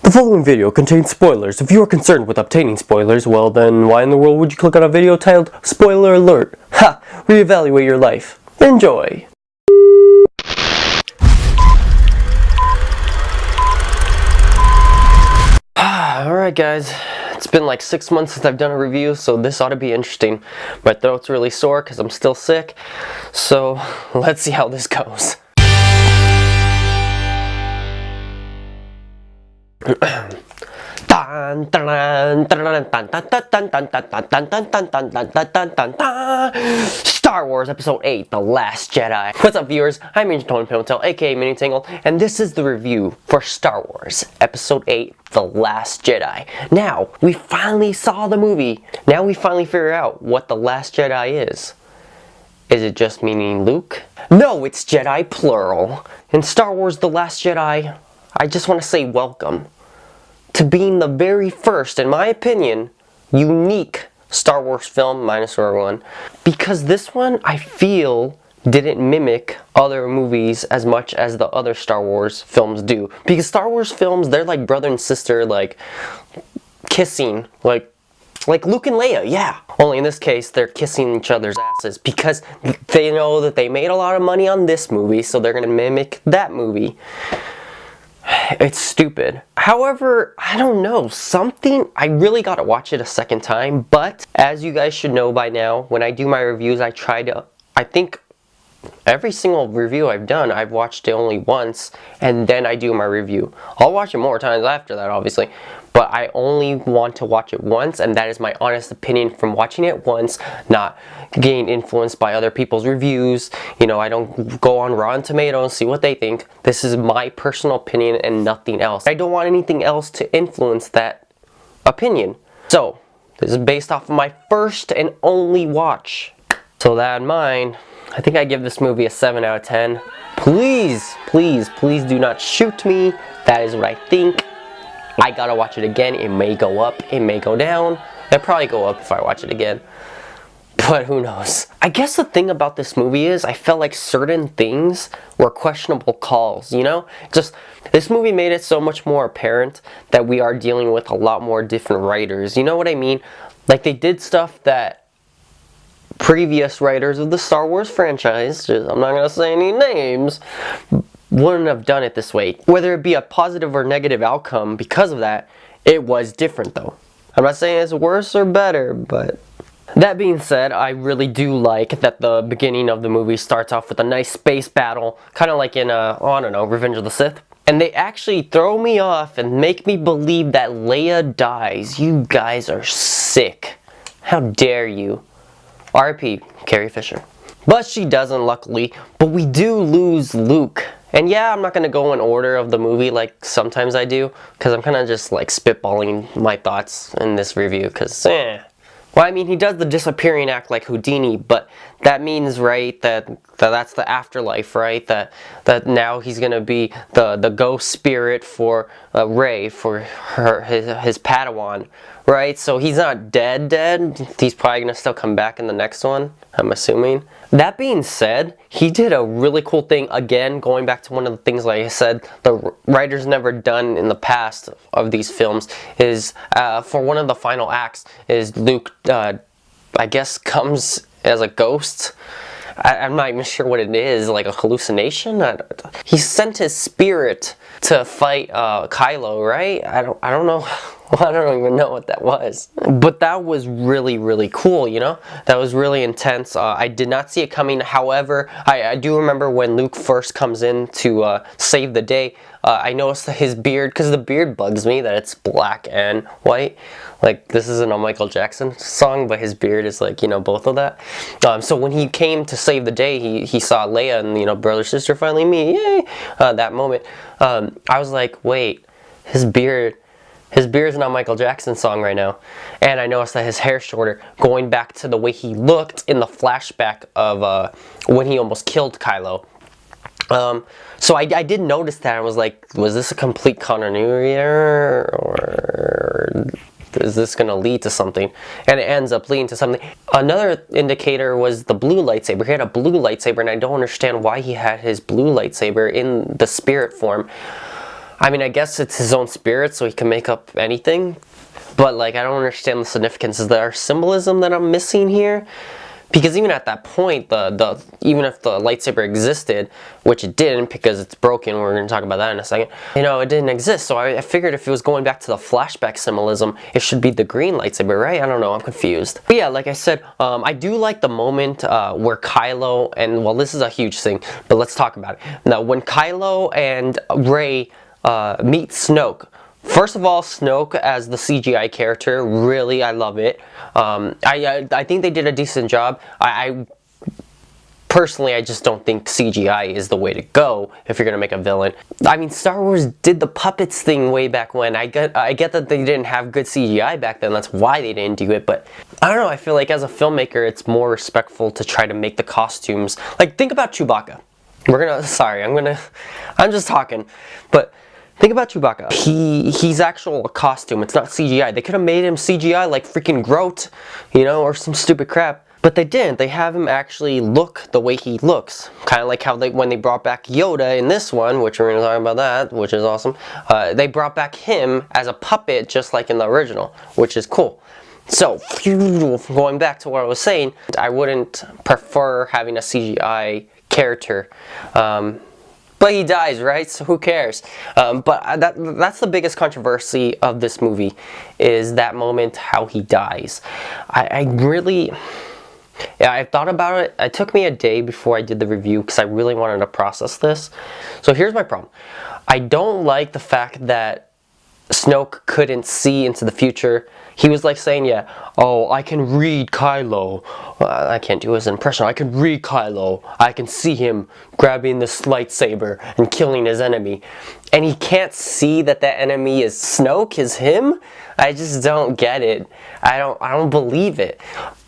The following video contains spoilers. If you are concerned with obtaining spoilers, well then why in the world would you click on a video titled Spoiler Alert? Ha! Reevaluate your life. Enjoy! Alright guys, it's been like 6 months since I've done a review, so this ought to be interesting. My throat's really sore because I'm still sick, so let's see how this goes. Star Wars Episode 8, The Last Jedi. What's up viewers, I'm Pimentel, aka MiniTangled, and this is the review for Star Wars Episode 8, The Last Jedi. Now, we finally saw the movie. Now we finally figure out what The Last Jedi is. Is it just meaning Luke? No, it's Jedi plural. In Star Wars The Last Jedi, I just want to say welcome to being the very first, in my opinion, unique Star Wars film, minus Rogue One, because this one, I feel, didn't mimic other movies as much as the other Star Wars films do. Because Star Wars films, they're like brother and sister, like, kissing, like Luke and Leia, yeah. Only in this case, they're kissing each other's asses because they know that they made a lot of money on this movie, so they're gonna mimic that movie. It's stupid. However, I don't know, I really gotta watch it a second time, but as you guys should know by now, when I do my reviews, I think every single review I've done, I've watched it only once, and then I do my review. I'll watch it more times after that, obviously, but I only want to watch it once, and that is my honest opinion from watching it once, not getting influenced by other people's reviews. You know, I don't go on Rotten Tomatoes and see what they think. This is my personal opinion and nothing else. I don't want anything else to influence that opinion. So, this is based off of my first and only watch. So that in mind, I think I give this movie a 7 out of 10. Please, please, please do not shoot me. That is what I think. I gotta watch it again. It may go up, it may go down. It'll probably go up if I watch it again. But who knows? I guess the thing about this movie is I felt like certain things were questionable calls, you know? Just, this movie made it so much more apparent that we are dealing with a lot more different writers. You know what I mean? Like, they did stuff that previous writers of the Star Wars franchise, I'm not gonna say any names, wouldn't have done it this way. Whether it be a positive or negative outcome because of that, it was different though. I'm not saying it's worse or better, but that being said, I really do like that the beginning of the movie starts off with a nice space battle, kind of like in, I don't know, Revenge of the Sith. And they actually throw me off and make me believe that Leia dies. You guys are sick. How dare you? R.I.P. Carrie Fisher. But she doesn't, luckily. But we do lose Luke. And yeah, I'm not going to go in order of the movie like sometimes I do, because I'm kind of just like spitballing my thoughts in this review, because well, I mean, he does the disappearing act like Houdini, but that means, right, that's the afterlife, right? That now he's gonna be the ghost spirit for Rey, for his Padawan, right? So he's not dead. He's probably gonna still come back in the next one, I'm assuming. That being said, he did a really cool thing, again, going back to one of the things like I said, the writers never done in the past of these films, is for one of the final acts, is Luke, I guess, comes as a ghost. I'm not even sure what it is, like a hallucination? He sent his spirit to fight Kylo, right? I don't know. I don't even know what that was. But that was really, really cool, you know? That was really intense. I did not see it coming. However, I do remember when Luke first comes in to save the day, I noticed that his beard, because the beard bugs me, that it's black and white. Like, this isn't a Michael Jackson song, but his beard is like, you know, both of that. So when he came to save the day, he saw Leia and, you know, brother, sister, finally me, yay! That moment. I was like, wait, his beard is not Michael Jackson's song right now. And I noticed that his hair's shorter, going back to the way he looked in the flashback of when he almost killed Kylo. So I did notice that. I was like, was this a complete continuity error, or is this going to lead to something? And it ends up leading to something. Another indicator was the blue lightsaber. He had a blue lightsaber, and I don't understand why he had his blue lightsaber in the spirit form. I mean, I guess it's his own spirit, so he can make up anything. But like, I don't understand the significance. Is there symbolism that I'm missing here? Because even at that point, even if the lightsaber existed, which it didn't because it's broken, we're going to talk about that in a second, you know, it didn't exist. So I figured if it was going back to the flashback symbolism, it should be the green lightsaber, right? I don't know, I'm confused. But yeah, like I said, I do like the moment where Kylo, and well, this is a huge thing, but let's talk about it. Now, when Kylo and Rey meet Snoke, first of all, Snoke as the CGI character, really, I love it. I think they did a decent job. Personally, I just don't think CGI is the way to go if you're gonna make a villain. I mean, Star Wars did the puppets thing way back when. I get that they didn't have good CGI back then. That's why they didn't do it. But I don't know. I feel like as a filmmaker, it's more respectful to try to make the costumes. Like, think about Chewbacca. I'm just talking, but. Think about Chewbacca. He's actual costume. It's not CGI. They could have made him CGI like freaking Groot, you know, or some stupid crap. But they didn't. They have him actually look the way he looks. Kind of like how when they brought back Yoda in this one, which we're going to talk about that, which is awesome. They brought back him as a puppet just like in the original, which is cool. So, going back to what I was saying, I wouldn't prefer having a CGI character. But he dies, right? So who cares? But that's the biggest controversy of this movie, is that moment how he dies. I thought about it. It took me a day before I did the review because I really wanted to process this. So here's my problem. I don't like the fact that Snoke couldn't see into the future. He was like saying, yeah, oh, I can read Kylo. I can't do his impression. I can read Kylo. I can see him grabbing this lightsaber and killing his enemy. And he can't see that that enemy is Snoke, is him? I just don't get it. I don't believe it.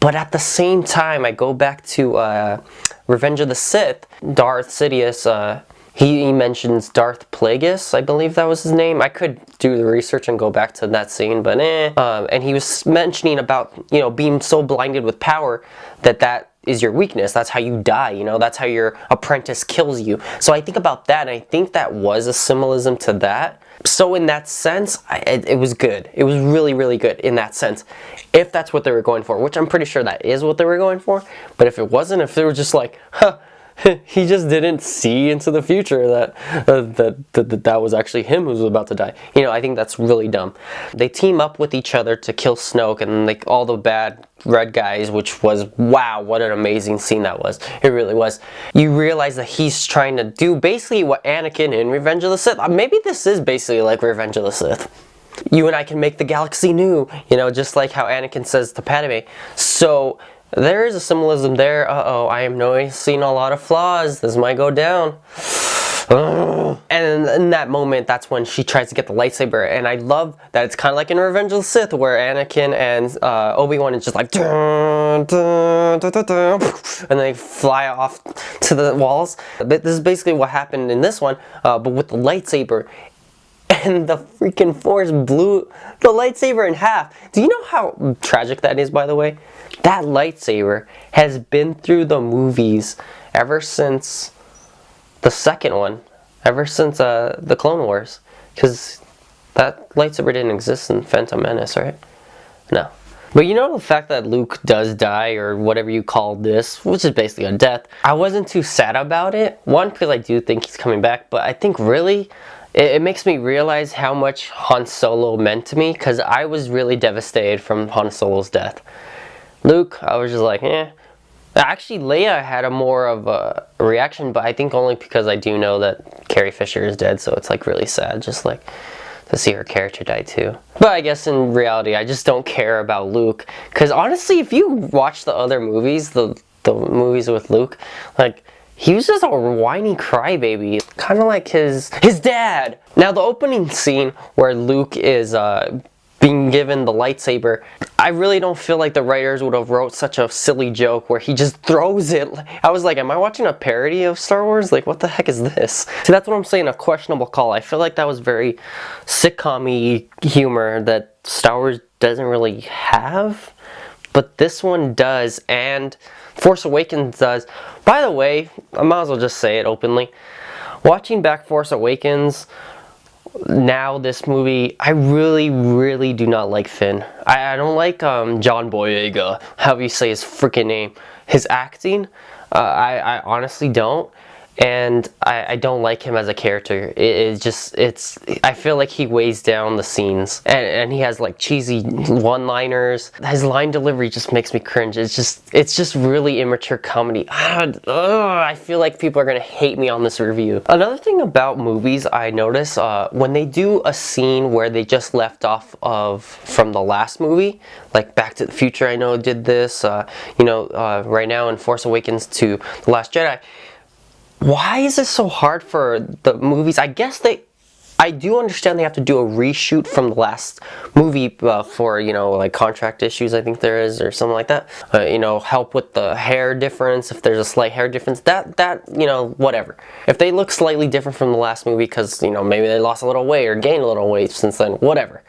But at the same time, I go back to Revenge of the Sith. Darth Sidious, he mentions Darth Plagueis, I believe that was his name. I could do the research and go back to that scene, but and he was mentioning about, you know, being so blinded with power that is your weakness. That's how you die, you know, that's how your apprentice kills you. So I think about that, and I think that was a symbolism to that. So in that sense, it was good. It was really, really good in that sense. If that's what they were going for, which I'm pretty sure that is what they were going for. But if it wasn't, if they were just like, huh, he just didn't see into the future that was actually him who was about to die. You know, I think that's really dumb. They team up with each other to kill Snoke and like all the bad red guys, which was, wow, what an amazing scene that was. It really was. You realize that he's trying to do basically what Anakin in Revenge of the Sith. Maybe this is basically like Revenge of the Sith. You and I can make the galaxy new, you know, just like how Anakin says to Padme. So there is a symbolism there. Uh-oh, I am noticing a lot of flaws. This might go down. And in that moment, that's when she tries to get the lightsaber. And I love that it's kind of like in Revenge of the Sith, where Anakin and Obi-Wan is just like, dun, dun, dun, dun, dun, and they fly off to the walls. This is basically what happened in this one, but with the lightsaber. And the freaking Force blew the lightsaber in half. Do you know how tragic that is, by the way? That lightsaber has been through the movies ever since the second one, ever since the Clone Wars, because that lightsaber didn't exist in Phantom Menace, right? No. But you know the fact that Luke does die, or whatever you call this, which is basically a death, I wasn't too sad about it. One, because I do think he's coming back, but I think really it makes me realize how much Han Solo meant to me, because I was really devastated from Han Solo's death. Luke, I was just like, eh. Actually, Leia had a more of a reaction, but I think only because I do know that Carrie Fisher is dead, so it's like really sad, just like to see her character die too. But I guess in reality, I just don't care about Luke, because honestly, if you watch the other movies, the movies with Luke, like, he was just a whiny crybaby, kind of like his dad. Now, the opening scene where Luke is being given the lightsaber, I really don't feel like the writers would have wrote such a silly joke where he just throws it. I was like, am I watching a parody of Star Wars? Like, what the heck is this? See, that's what I'm saying, a questionable call. I feel like that was very sitcom-y humor that Star Wars doesn't really have, but this one does, and Force Awakens does. By the way, I might as well just say it openly. Watching back Force Awakens, now this movie, I really do not like Finn. I don't like John Boyega, however you say his freaking name. His acting, I honestly don't. And I don't like him as a character. I feel like he weighs down the scenes, and he has like cheesy one-liners. His line delivery just makes me cringe. It's just really immature comedy. I feel like people are gonna hate me on this review. Another thing about movies I notice, when they do a scene where they just left off from the last movie, like Back to the Future, I know did this. Right now in Force Awakens to The Last Jedi. Why is it so hard for the movies? I do understand they have to do a reshoot from the last movie for, like contract issues, I think there is, or something like that. Help with the hair difference, if there's a slight hair difference, whatever. If they look slightly different from the last movie because, maybe they lost a little weight or gained a little weight since then, whatever.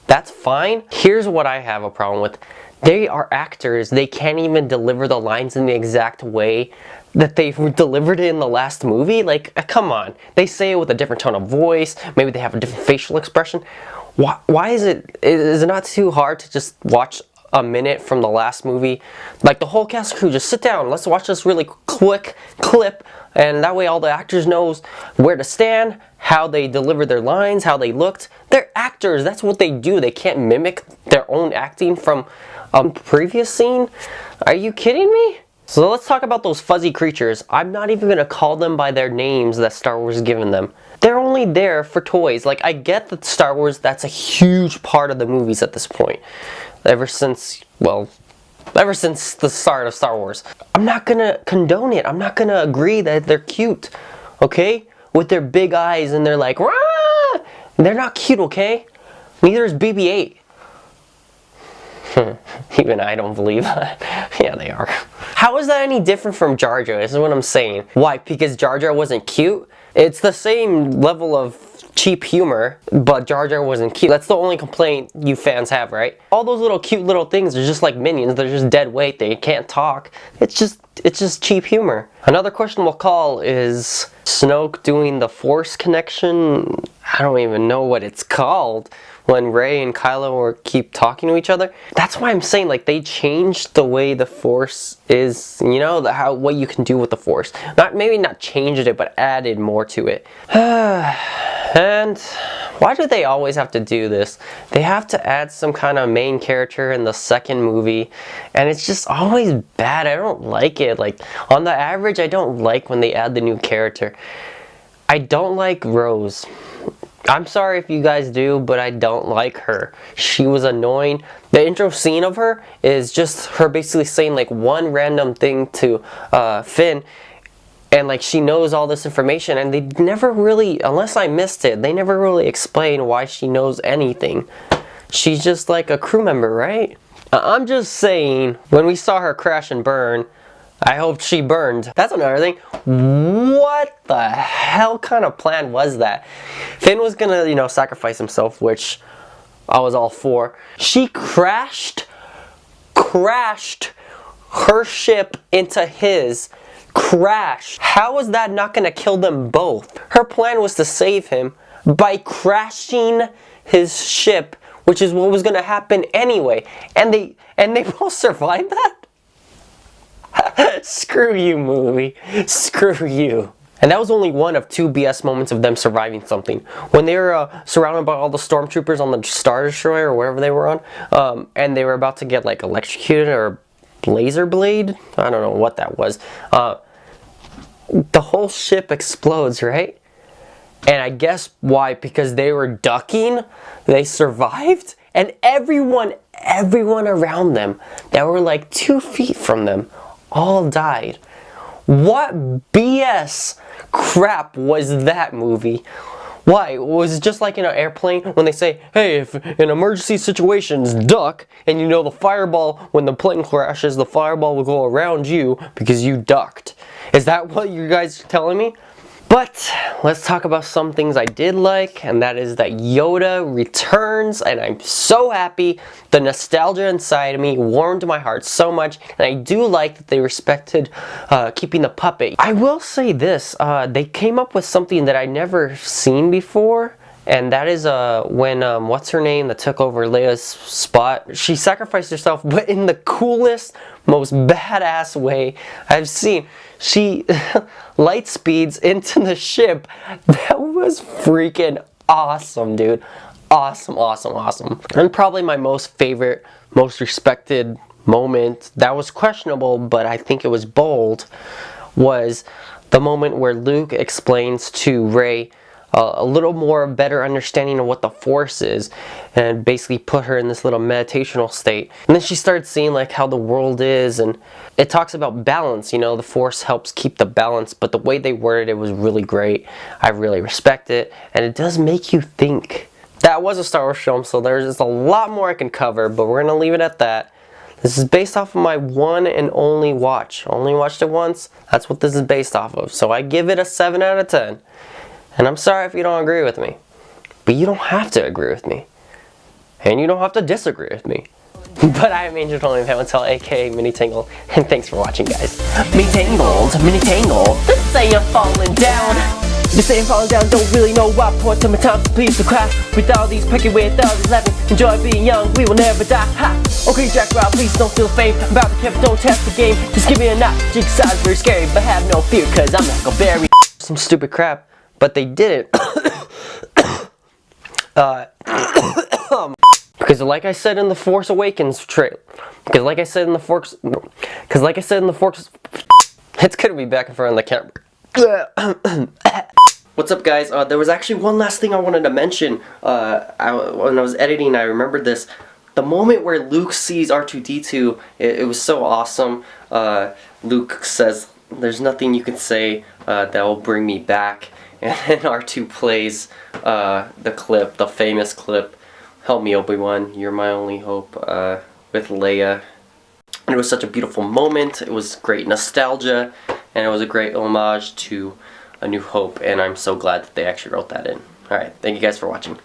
That's fine. Here's what I have a problem with. They are actors. They can't even deliver the lines in the exact way that they delivered it in the last movie. Like, come on. They say it with a different tone of voice. Maybe they have a different facial expression. Why is it not too hard to just watch a minute from the last movie? Like, the whole cast and crew, just sit down. Let's watch this really quick clip. And that way all the actors knows where to stand, how they delivered their lines, how they looked. They're actors. That's what they do. They can't mimic their own acting from a previous scene. Are you kidding me? So let's talk about those fuzzy creatures. I'm not even going to call them by their names that Star Wars has given them. They're only there for toys. Like, I get that Star Wars, that's a huge part of the movies at this point. Ever since the start of Star Wars. I'm not going to condone it. I'm not going to agree that they're cute. Okay? With their big eyes and they're like, rah! They're not cute, okay? Neither is BB-8. Even I don't believe that. Yeah, they are. How is that any different from Jar Jar? This is what I'm saying. Why? Because Jar Jar wasn't cute? It's the same level of cheap humor, but Jar Jar wasn't cute. That's the only complaint you fans have, right? All those little cute little things are just like minions. They're just dead weight. They can't talk. It's just cheap humor. Another questionable call is Snoke doing the Force connection. I don't even know what it's called. When Rey and Kylo keep talking to each other. That's why I'm saying, like, they changed the way the Force is, what you can do with the Force. Maybe not changed it, but added more to it. And why do they always have to do this? They have to add some kind of main character in the second movie, and it's just always bad. I don't like it. Like, on the average, I don't like when they add the new character. I don't like Rose. I'm sorry if you guys do, but I don't like her. She was annoying. The intro scene of her is just her basically saying like one random thing to Finn, and like she knows all this information, and they never really, unless I missed it, they never really explain why she knows anything. She's just like a crew member, right? I'm just saying, when we saw her crash and burn, I hope she burned. That's another thing. What the hell kind of plan was that? Finn was gonna, sacrifice himself, which I was all for. She crashed her ship into his. Crashed. How was that not gonna kill them both? Her plan was to save him by crashing his ship, which is what was gonna happen anyway. And they both survived that? Screw you, movie. Screw you. And that was only one of 2 BS moments of them surviving something. When they were surrounded by all the stormtroopers on the Star Destroyer or whatever they were on, and they were about to get like electrocuted or laser blade, I don't know what that was. The whole ship explodes, right? And I guess why? Because they were ducking, they survived, and everyone around them that were like 2 feet from them all died. What BS crap was that, movie? Why? Was it just like in an airplane when they say, hey, if in emergency situations, duck, and the fireball, when the plane crashes, the fireball will go around you because you ducked. Is that what you guys are telling me? But let's talk about some things I did like, and that is that Yoda returns, and I'm so happy. The nostalgia inside of me warmed my heart so much, and I do like that they respected keeping the puppet. I will say this, they came up with something that I never seen before, and that is when what's her name that took over Leia's spot. She sacrificed herself, but in the coolest, most badass way I've seen. She light speeds into the ship. That was freaking awesome, dude. Awesome, awesome, awesome. And probably my most favorite, most respected moment that was questionable, but I think it was bold, was the moment where Luke explains to Rey a little more better understanding of what the Force is, and basically put her in this little meditational state. And then she starts seeing like how the world is, and it talks about balance. You know, the Force helps keep the balance, but the way they worded it was really great. I really respect it, and it does make you think. That was a Star Wars film, so there's just a lot more I can cover, but we're gonna leave it at that. This is based off of my one and only watch. Only watched it once. That's what this is based off of. So I give it a 7 out of 10. And I'm sorry if you don't agree with me. But you don't have to agree with me. And you don't have to disagree with me. But I am Pimentel, aka MiniTangled, and thanks for watching, guys. MiniTangled, MiniTangled. This ain't falling down. This ain't falling down, don't really know what point to my time to please the crowd. With all these picky with all these laughing, enjoy being young, we will never die. Ha! Okay, Jack Rob, please don't feel fame. I'm about to keep, don't test the game. Just give me a knock. Jigsaw's very scary, but have no fear, cause I'm not gonna bury some stupid crap. But they didn't. Because like I said in the Force Awakens trailer, because like I said in the Force, it's gonna be back in front of the camera. What's up, guys? There was actually one last thing I wanted to mention. When I was editing, I remembered this. The moment where Luke sees R2-D2, it was so awesome. Luke says, "There's nothing you can say that will bring me back." And then R2 plays the clip, the famous clip, "Help me, Obi-Wan, you're my only hope," with Leia. And it was such a beautiful moment. It was great nostalgia, and it was a great homage to A New Hope, and I'm so glad that they actually wrote that in. Alright, thank you guys for watching.